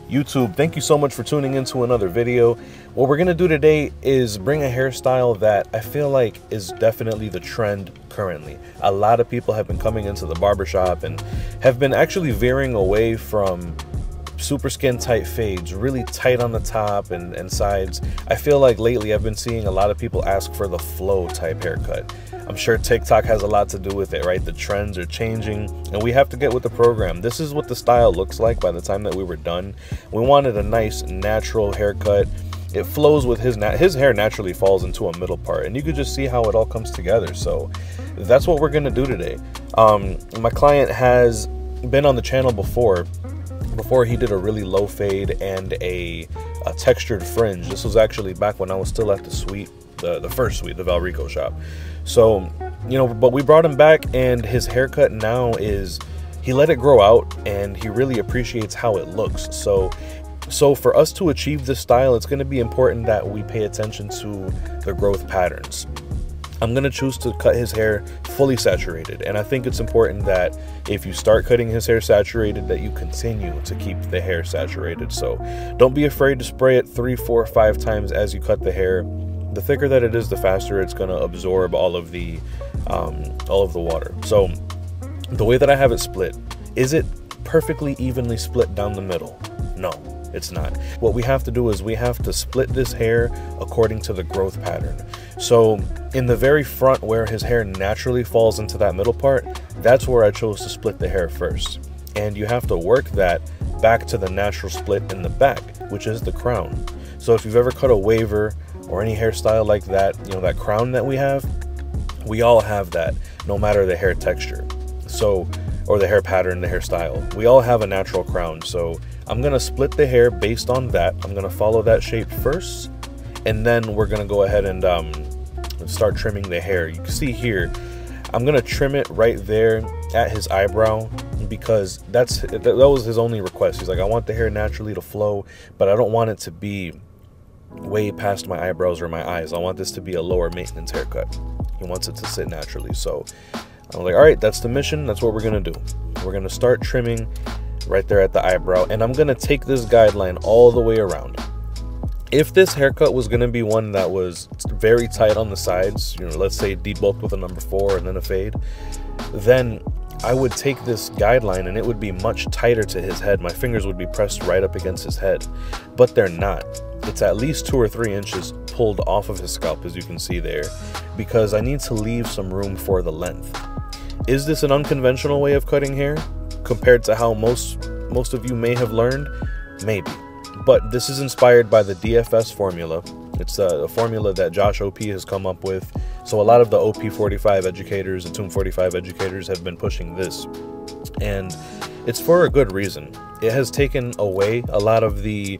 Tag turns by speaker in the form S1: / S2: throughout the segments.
S1: YouTube, thank you so much for tuning into another video. What we're gonna do today is bring a hairstyle that I feel like is definitely the trend currently. A lot of people have been coming into the barbershop and have been actually veering away from super skin tight fades, really tight on the top and sides. I feel like lately I've been seeing a lot of people ask for the flow type haircut. I'm sure TikTok has a lot to do with it, right? The trends are changing and we have to get with the program. This is what the style looks like by the time that we were done. We wanted a nice natural haircut. It flows with his hair naturally falls into a middle part, and you could just see how it all comes together. So that's what we're gonna do today. My client has been on the channel before he did a really low fade and a textured fringe. This was actually back when I was still at the suite, the first suite, the Valrico shop. So, you know, but we brought him back, and his haircut now is, he let it grow out and he really appreciates how it looks. So for us to achieve this style, it's going to be important that we pay attention to the growth patterns. I'm going to choose to cut his hair fully saturated, and I think it's important that if you start cutting his hair saturated, that you continue to keep the hair saturated. So don't be afraid to spray it 3, 4, 5 times as you cut the hair. The thicker that it is, the faster it's going to absorb all of the water. So the way that I have it split, is it perfectly evenly split down the middle? No, it's not. What we have to do is we have to split this hair according to the growth pattern. So in the very front, where his hair naturally falls into that middle part, that's where I chose to split the hair first. And you have to work that back to the natural split in the back, which is the crown. So if you've ever cut a waver or any hairstyle like that, you know, that crown that we have, we all have that, no matter the hair texture. So, or the hair pattern, the hairstyle, we all have a natural crown. So I'm gonna split the hair based on that. I'm gonna follow that shape first, and then we're gonna go ahead and start trimming the hair. You can see here, I'm gonna trim it right there at his eyebrow, because that was his only request. He's like, I want the hair naturally to flow, but I don't want it to be way past my eyebrows or my eyes. I want this to be a lower maintenance haircut. He wants it to sit naturally. So I'm like, all right, that's the mission. That's what we're gonna do. We're gonna start trimming right there at the eyebrow, and I'm gonna take this guideline all the way around. If this haircut was gonna be one that was very tight on the sides, you know, let's say debulked with a number 4 and then a fade, then I would take this guideline and it would be much tighter to his head. My fingers would be pressed right up against his head, but they're not. It's at least 2 or 3 inches pulled off of his scalp, as you can see there, because I need to leave some room for the length. Is this an unconventional way of cutting hair compared to how most of you may have learned? Maybe. But this is inspired by the DFS formula. It's a formula that Josh OP has come up with. So a lot of the OP45 educators and Tomb 45 educators have been pushing this. And it's for a good reason. It has taken away a lot of the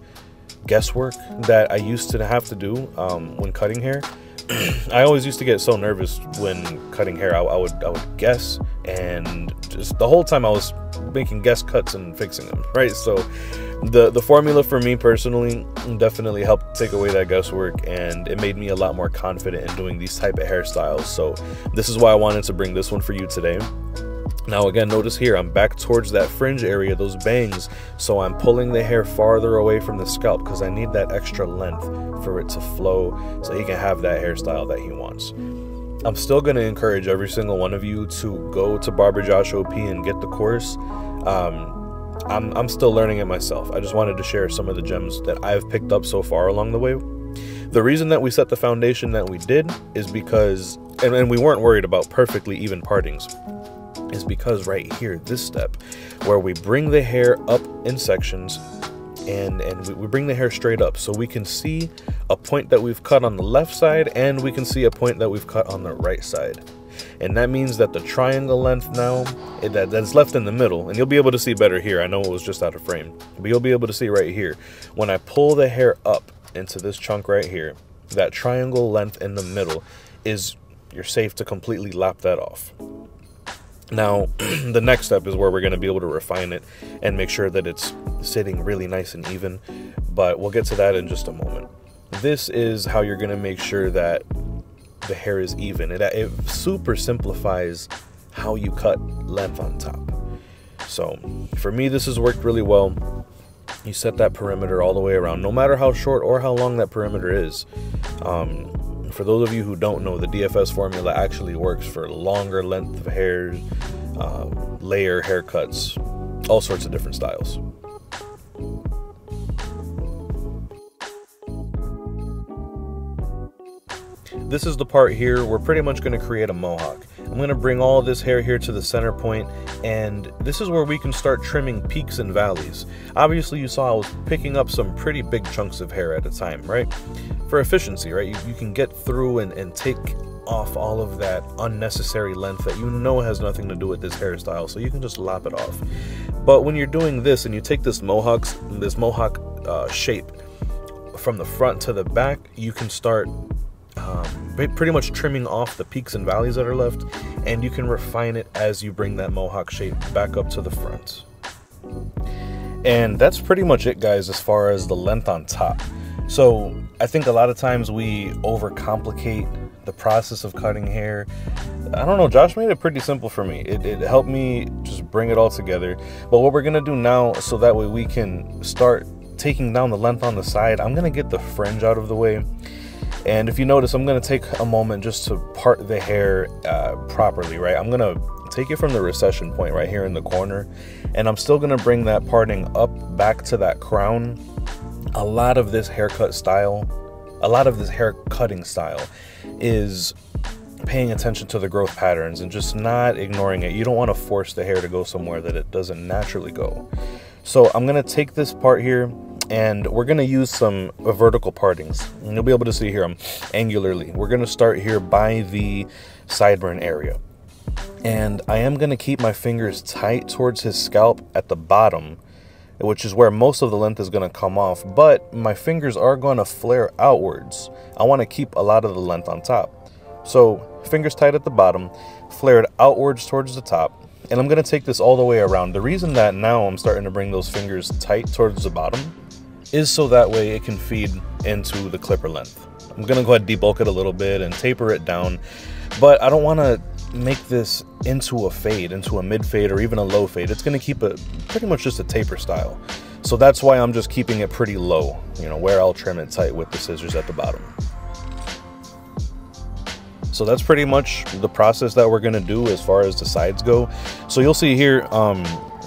S1: guesswork that I used to have to do when cutting hair. I always used to get so nervous when cutting hair. I would guess, and just the whole time I was making guess cuts and fixing them, right? So the formula for me personally definitely helped take away that guesswork, and it made me a lot more confident in doing these type of hairstyles. So this is why I wanted to bring this one for you today. Now again, notice here, I'm back towards that fringe area, those bangs, so I'm pulling the hair farther away from the scalp because I need that extra length for it to flow so he can have that hairstyle that he wants. I'm still going to encourage every single one of you to go to Barber Josh OP and get the course. I'm still learning it myself. I just wanted to share some of the gems that I've picked up so far along the way. The reason that we set the foundation that we did is because, and we weren't worried about perfectly even partings, is because right here, this step where we bring the hair up in sections and we bring the hair straight up, so we can see a point that we've cut on the left side and we can see a point that we've cut on the right side. And that means that the triangle length now that's left in the middle, and you'll be able to see better here. I know it was just out of frame, but you'll be able to see right here, when I pull the hair up into this chunk right here, that triangle length in the middle is, you're safe to completely lap that off. Now, the next step is where we're going to be able to refine it and make sure that it's sitting really nice and even, but we'll get to that in just a moment. This is how you're going to make sure that the hair is even. It super simplifies how you cut length on top. So for me, this has worked really well. You set that perimeter all the way around, no matter how short or how long that perimeter is. For those of you who don't know, the DFS formula actually works for longer length of hairs, layer haircuts, all sorts of different styles. This is the part here, we're pretty much going to create a mohawk. I'm going to bring all this hair here to the center point, and this is where we can start trimming peaks and valleys. Obviously you saw I was picking up some pretty big chunks of hair at a time, right? For efficiency, right? You can get through and take off all of that unnecessary length that you know has nothing to do with this hairstyle, so you can just lop it off. But when you're doing this and you take this mohawk shape from the front to the back, you can start pretty much trimming off the peaks and valleys that are left, and you can refine it as you bring that mohawk shape back up to the front. And that's pretty much it, guys, as far as the length on top. So I think a lot of times we overcomplicate the process of cutting hair. I don't know, Josh made it pretty simple for me. It helped me just bring it all together. But what we're gonna do now, so that way we can start taking down the length on the side, I'm gonna get the fringe out of the way. And if you notice, I'm going to take a moment just to part the hair properly, right? I'm going to take it from the recession point right here in the corner, and I'm still going to bring that parting up back to that crown. A lot of this haircut style, a lot of this hair cutting style is paying attention to the growth patterns and just not ignoring it. You don't want to force the hair to go somewhere that it doesn't naturally go. So I'm going to take this part here, and we're going to use some vertical partings. And you'll be able to see here, I'm angularly. We're going to start here by the sideburn area. And I am going to keep my fingers tight towards his scalp at the bottom, which is where most of the length is going to come off. But my fingers are going to flare outwards. I want to keep a lot of the length on top. So fingers tight at the bottom, flared outwards towards the top. And I'm going to take this all the way around. The reason that now I'm starting to bring those fingers tight towards the bottom is so that way it can feed into the clipper length. I'm going to go ahead and debulk it a little bit and taper it down, but I don't want to make this into a fade, into a mid fade or even a low fade. It's going to keep it pretty much just a taper style. So that's why I'm just keeping it pretty low, you know, where I'll trim it tight with the scissors at the bottom. So that's pretty much the process that we're going to do as far as the sides go. So you'll see here,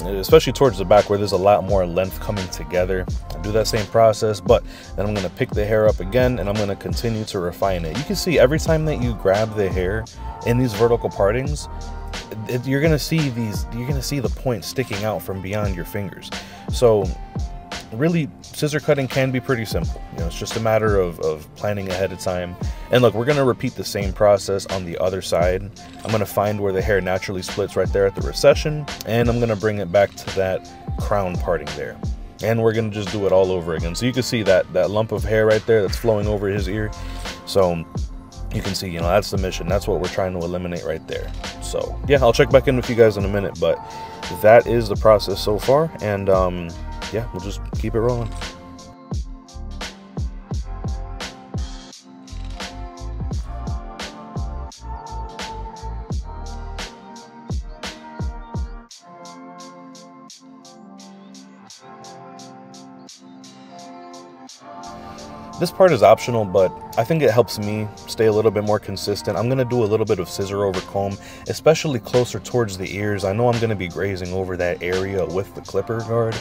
S1: especially towards the back where there's a lot more length coming together, I do that same process, but then I'm going to pick the hair up again and I'm going to continue to refine it. You can see every time that you grab the hair in these vertical partings, you're going to see the points sticking out from beyond your fingers. So really, scissor cutting can be pretty simple. You know, it's just a matter of planning ahead of time. And look, we're going to repeat the same process on the other side. I'm going to find where the hair naturally splits right there at the recession, and I'm going to bring it back to that crown parting there. And we're going to just do it all over again. So you can see that lump of hair right there that's flowing over his ear. So you can see, you know, that's the mission. That's what we're trying to eliminate right there. So yeah, I'll check back in with you guys in a minute, but that is the process so far. And yeah, we'll just keep it rolling. This part is optional, but I think it helps me stay a little bit more consistent. I'm going to do a little bit of scissor over comb, especially closer towards the ears. I know I'm going to be grazing over that area with the clipper guard.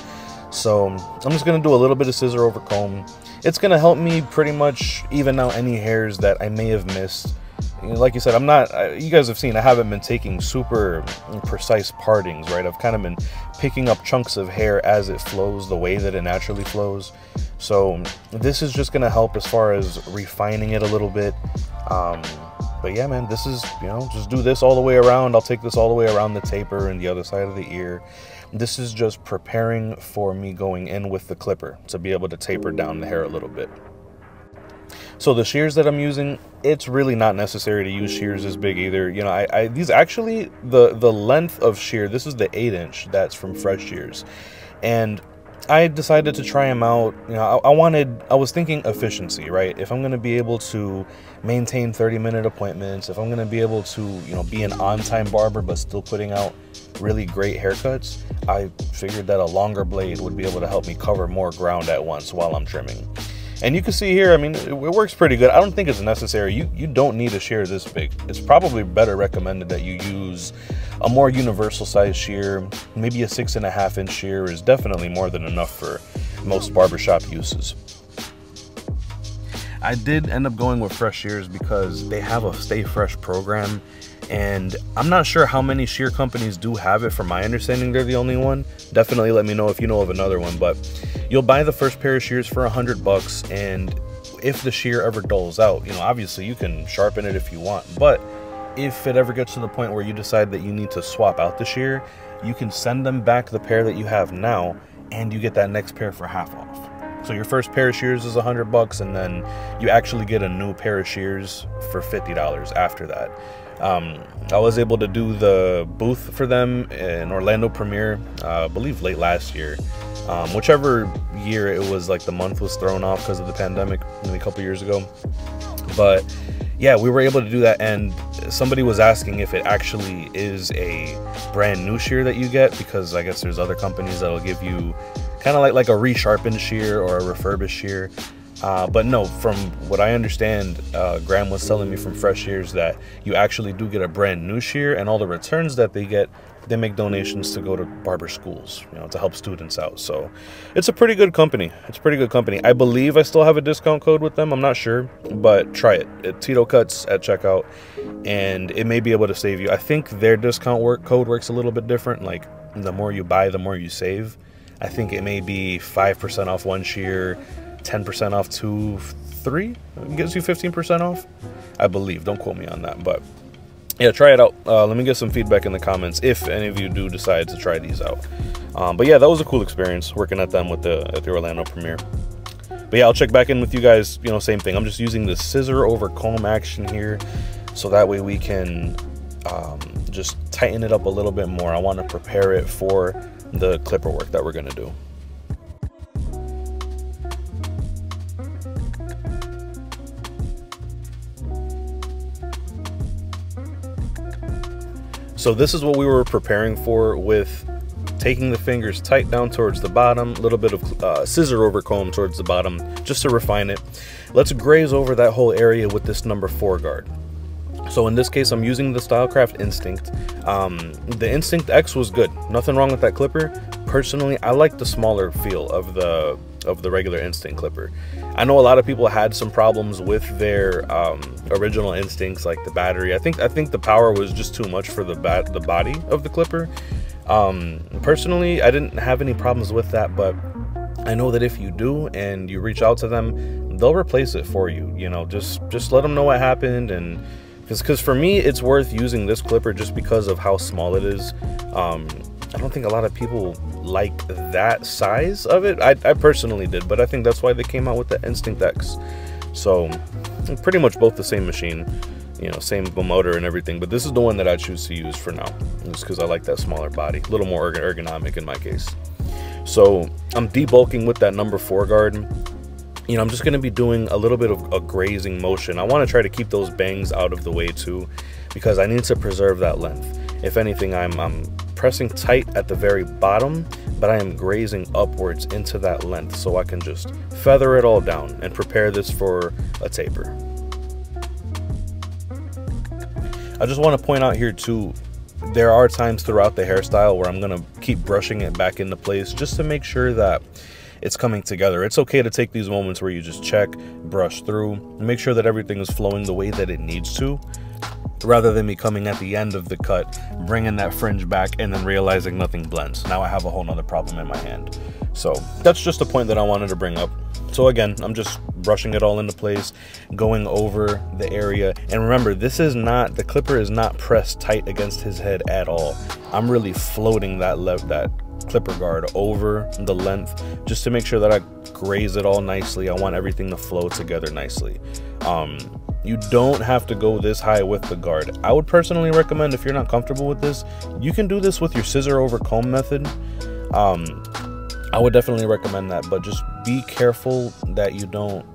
S1: So I'm just going to do a little bit of scissor over comb. It's going to help me pretty much even out any hairs that I may have missed. Like you said, I'm not, you guys have seen, I haven't been taking super precise partings, right? I've kind of been picking up chunks of hair as it flows, the way that it naturally flows. So this is just going to help as far as refining it a little bit. But yeah, man, this is, you know, just do this all the way around. I'll take this all the way around the taper and the other side of the ear. This is just preparing for me going in with the clipper to be able to taper down the hair a little bit. So the shears that I'm using, it's really not necessary to use shears this big either. You know, these actually, the length of shear, this is the 8-inch that's from Fresh Shears. And I decided to try them out. You know, I was thinking efficiency, right? If I'm going to be able to maintain 30-minute appointments, if I'm going to be able to, you know, be an on-time barber but still putting out really great haircuts, I figured that a longer blade would be able to help me cover more ground at once while I'm trimming. And you can see here, I mean, it works pretty good. I don't think it's necessary. You don't need a shear this big. It's probably better recommended that you use a more universal size shear. Maybe a 6.5-inch shear is definitely more than enough for most barbershop uses. I did end up going with Fresh Shears because they have a Stay Fresh program, and I'm not sure how many shear companies do have it. From my understanding, they're the only one. Definitely let me know if you know of another one, but you'll buy the first pair of shears for $100, and if the shear ever dulls out, you know, obviously you can sharpen it if you want, but if it ever gets to the point where you decide that you need to swap out the shear, you can send them back the pair that you have now, and you get that next pair for half off. So your first pair of shears is $100, and then you actually get a new pair of shears for $50 after that. I was able to do the booth for them in Orlando premiere, I believe late last year. Whichever year it was, like the month was thrown off because of the pandemic, maybe a couple years ago. But yeah, we were able to do that, and somebody was asking if it actually is a brand new shear that you get, because I guess there's other companies that'll give you kind of like a resharpened shear or a refurbished shear. But no, from what I understand, Graham was telling me from Fresh Shears that you actually do get a brand new shear, and all the returns that they get, they make donations to go to barber schools, you know, to help students out. So it's a pretty good company. It's a pretty good company. I believe I still have a discount code with them. I'm not sure, but try it. TitoCuts at checkout, and it may be able to save you. I think their discount code works a little bit different. Like, the more you buy, the more you save. I think it may be 5% off one shear, 10% off 2, 3, it gives you 15% off, I believe. Don't quote me on that, but yeah, try it out. Let me get some feedback in the comments if any of you do decide to try these out. But yeah, that was a cool experience working at them at the Orlando premiere. But yeah, I'll check back in with you guys. You know, same thing. I'm just using the scissor over comb action here, so that way we can just tighten it up a little bit more. I want to prepare it for the clipper work that we're going to do. So this is what we were preparing for, with taking the fingers tight down towards the bottom, a little bit of scissor over comb towards the bottom, just to refine it. Let's graze over that whole area with this number 4 guard. So in this case, I'm using the Stylecraft Instinct. The Instinct X was good. Nothing wrong with that clipper. Personally, I like the smaller feel of the regular Instinct clipper. I know a lot of people had some problems with their original Instincts, like the battery. I think the power was just too much for the body of the clipper. Personally, I didn't have any problems with that, but I know that if you do and you reach out to them, they'll replace it for you. You know, just let them know what happened, and because for me, it's worth using this clipper just because of how small it is. I don't think a lot of people like that size of it. I personally did, but I think that's why they came out with the Instinct X. So pretty much both the same machine, you know, same motor and everything, but this is the one that I choose to use for now, just because I like that smaller body, a little more ergonomic in my case. So I'm debulking with that number 4 guard. You know, I'm just going to be doing a little bit of a grazing motion. I want to try to keep those bangs out of the way too, because I need to preserve that length. If anything, I'm pressing tight at the very bottom, but I am grazing upwards into that length, so I can just feather it all down and prepare this for a taper. I just want to point out here too, there are times throughout the hairstyle where I'm going to keep brushing it back into place just to make sure that it's coming together. It's okay to take these moments where you just check, brush through, and make sure that everything is flowing the way that it needs to, rather than me coming at the end of the cut, bringing that fringe back, and then realizing nothing blends. Now I have a whole nother problem in my hand. So that's just a point that I wanted to bring up. So again, I'm just brushing it all into place, going over the area. And remember, this is not, the clipper is not pressed tight against his head at all. I'm really floating that clipper guard over the length just to make sure that I graze it all nicely. I want everything to flow together nicely. You don't have to go this high with the guard. I would personally recommend, if you're not comfortable with this, you can do this with your scissor over comb method. I would definitely recommend that, but just be careful that you don't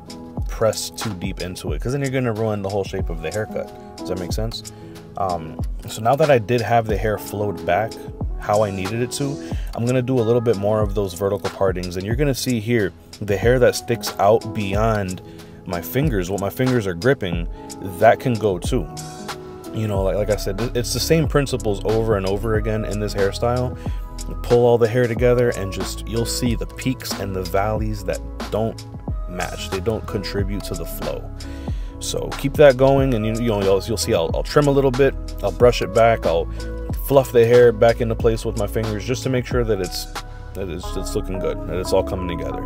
S1: press too deep into it, because then you're going to ruin the whole shape of the haircut. Does that make sense? So now that I did have the hair flowed back how I needed it to, I'm going to do a little bit more of those vertical partings, and you're going to see here the hair that sticks out beyond my fingers, what my fingers are gripping, that can go too. You know, like I said, it's the same principles over and over again in this hairstyle. You pull all the hair together and just, you'll see the peaks and the valleys that don't match. They don't contribute to the flow. So keep that going, and you'll see I'll trim a little bit, I'll brush it back, I'll fluff the hair back into place with my fingers just to make sure that it's looking good, that it's all coming together.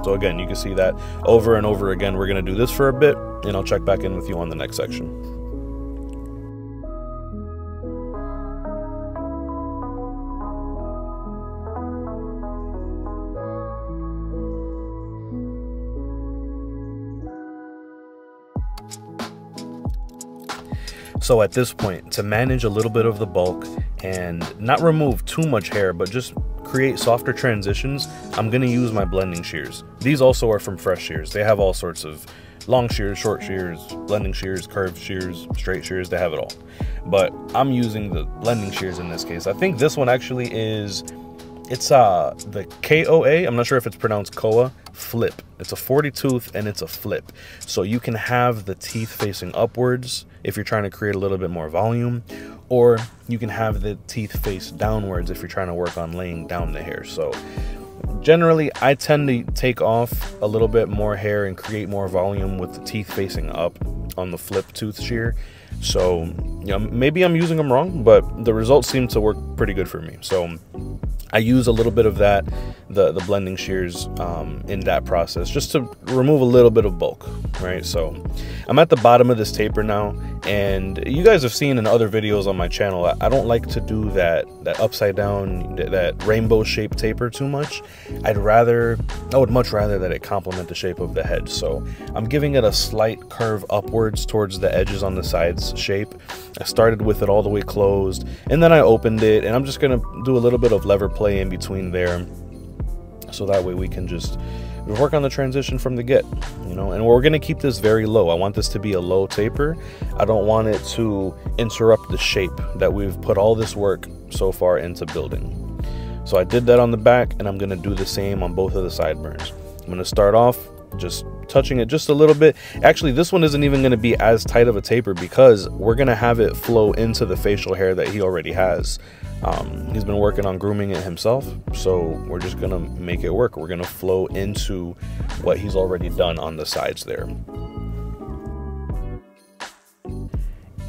S1: So again, you can see that over and over again. We're going to do this for a bit, and I'll check back in with you on the next section. So at this point, to manage a little bit of the bulk and not remove too much hair, but just create softer transitions, I'm going to use my blending shears. These also are from Fresh Shears. They have all sorts of long shears, short shears, blending shears, curved shears, straight shears. They have it all. But I'm using the blending shears in this case. I think this one actually is, it's the KOA. I'm not sure if it's pronounced KOA flip. It's a 40 tooth and it's a flip. So you can have the teeth facing upwards if you're trying to create a little bit more volume, or you can have the teeth face downwards if you're trying to work on laying down the hair. So generally, I tend to take off a little bit more hair and create more volume with the teeth facing up on the flip tooth shear. So, you know, maybe I'm using them wrong, but the results seem to work pretty good for me. So I use a little bit of that, the blending shears in that process, just to remove a little bit of bulk, right? So I'm at the bottom of this taper now, and you guys have seen in other videos on my channel, I don't like to do that upside down, that rainbow shaped taper too much. I would much rather that it complement the shape of the head. So I'm giving it a slight curve upwards towards the edges on the sides shape. I started with it all the way closed, and then I opened it, and I'm just gonna do a little bit of lever play in between there, so that way we can just work on the transition from the get, you know. And we're gonna keep this very low. I want this to be a low taper. I don't want it to interrupt the shape that we've put all this work so far into building. So I did that on the back, and I'm gonna do the same on both of the sideburns. I'm gonna start off just touching it just a little bit. Actually, this one isn't even going to be as tight of a taper because we're going to have it flow into the facial hair that he already has. He's been working on grooming it himself, so we're just going to make it work. We're going to flow into what he's already done on the sides there.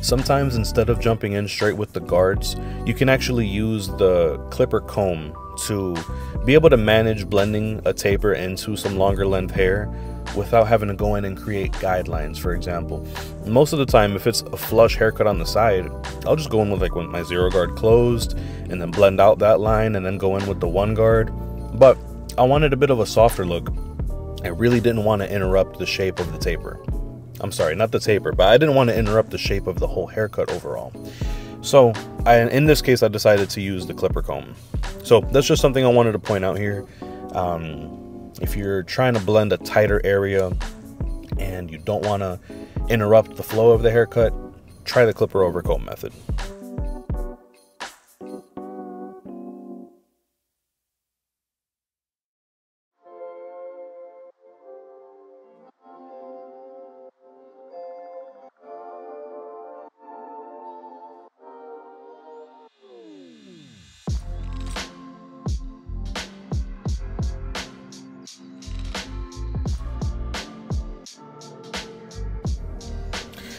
S1: Sometimes instead of jumping in straight with the guards, you can actually use the clipper comb to be able to manage blending a taper into some longer length hair without having to go in and create guidelines. For example, most of the time, if it's a flush haircut on the side, I'll just go in with my 0 guard closed and then blend out that line and then go in with the 1 guard. But I wanted a bit of a softer look. I really didn't want to interrupt the shape of the taper. I'm sorry, not the taper, but I didn't want to interrupt the shape of the whole haircut overall. So in this case, I decided to use the clipper comb. So that's just something I wanted to point out here. If you're trying to blend a tighter area and you don't want to interrupt the flow of the haircut, try the clipper over comb method.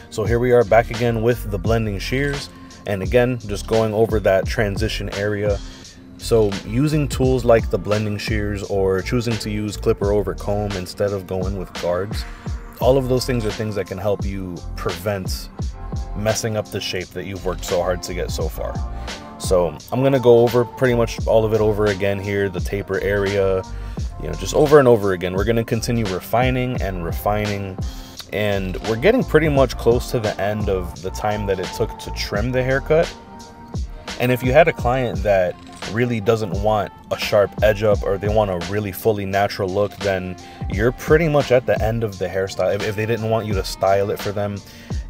S1: So here we are back again with the blending shears, and again just going over that transition area. So using tools like the blending shears or choosing to use clipper over comb instead of going with guards, all of those things are things that can help you prevent messing up the shape that you've worked so hard to get so far. So I'm going to go over pretty much all of it over again here, the taper area, you know, just over and over again. We're going to continue refining and refining, and we're getting pretty much close to the end of the time that it took to trim the haircut. And if you had a client that really doesn't want a sharp edge up, or they want a really fully natural look, then you're pretty much at the end of the hairstyle. If they didn't want you to style it for them,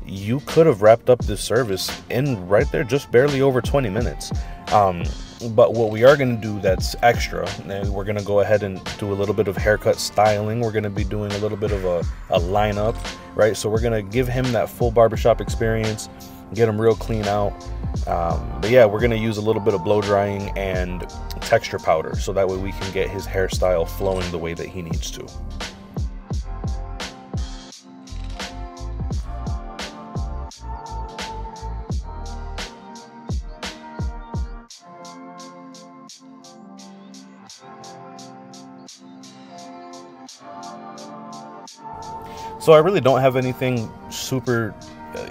S1: you could have wrapped up this service in right there just barely over 20 minutes. But what we are going to do that's extra, and we're going to go ahead and do a little bit of haircut styling. We're going to be doing a little bit of a lineup, right? So we're going to give him that full barbershop experience, get him real clean out. But yeah, we're going to use a little bit of blow drying and texture powder, so that way we can get his hairstyle flowing the way that he needs to. So I really don't have anything super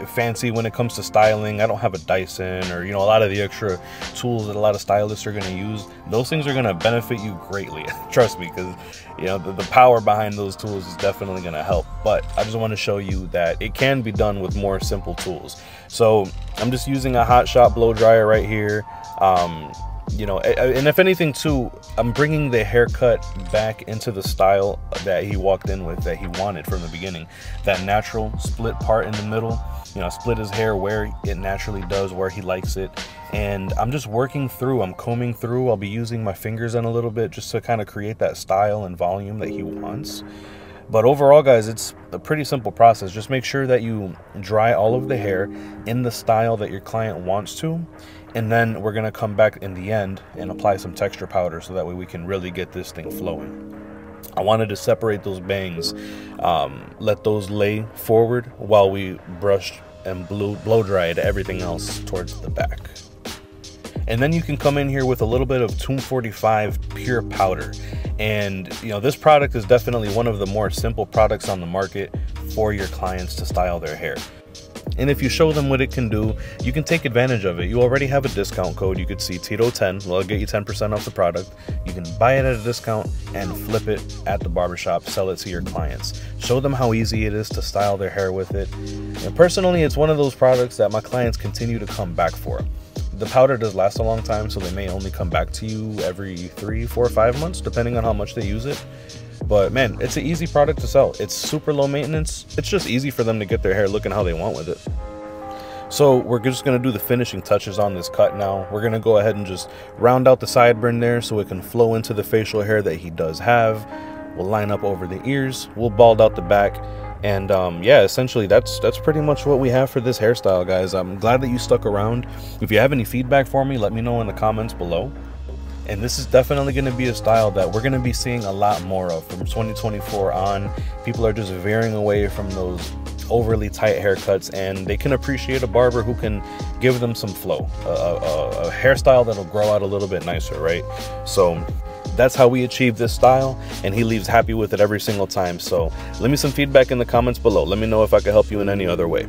S1: fancy when it comes to styling. I don't have a Dyson or, you know, a lot of the extra tools that a lot of stylists are going to use. Those things are going to benefit you greatly. Trust me, because, you know, the power behind those tools is definitely going to help. But I just want to show you that it can be done with more simple tools. So I'm just using a hot shot blow dryer right here. You know, and if anything too, I'm bringing the haircut back into the style that he walked in with, that he wanted from the beginning. That natural split part in the middle, you know, split his hair where it naturally does, where he likes it. And I'm just working through, I'm combing through. I'll be using my fingers in a little bit just to kind of create that style and volume that he wants. But overall, guys, it's a pretty simple process. Just make sure that you dry all of the hair in the style that your client wants to. And then we're going to come back in the end and apply some texture powder, so that way we can really get this thing flowing. I wanted to separate those bangs, let those lay forward while we brushed and blow dried everything else towards the back. And then you can come in here with a little bit of 245 pure powder. And, you know, this product is definitely one of the more simple products on the market for your clients to style their hair. And if you show them what it can do, you can take advantage of it. You already have a discount code. You could see Tito10. Well, it'll get you 10% off the product. You can buy it at a discount and flip it at the barbershop, sell it to your clients. Show them how easy it is to style their hair with it. And personally, it's one of those products that my clients continue to come back for. The powder does last a long time, so they may only come back to you every 3, 4, 5 months, depending on how much they use it. But man, it's an easy product to sell. It's super low maintenance. It's just easy for them to get their hair looking how they want with it. So we're just going to do the finishing touches on this cut now. We're going to go ahead and just round out the sideburn there so it can flow into the facial hair that he does have. We'll line up over the ears. We'll bald out the back. And yeah, essentially that's pretty much what we have for this hairstyle, guys. I'm glad that you stuck around. If you have any feedback for me, let me know in the comments below. And this is definitely going to be a style that we're going to be seeing a lot more of from 2024 on. People are just veering away from those overly tight haircuts, and they can appreciate a barber who can give them some flow, a hairstyle that'll grow out a little bit nicer, right? So that's how we achieve this style, and he leaves happy with it every single time. So leave me some feedback in the comments below. Let me know if I can help you in any other way.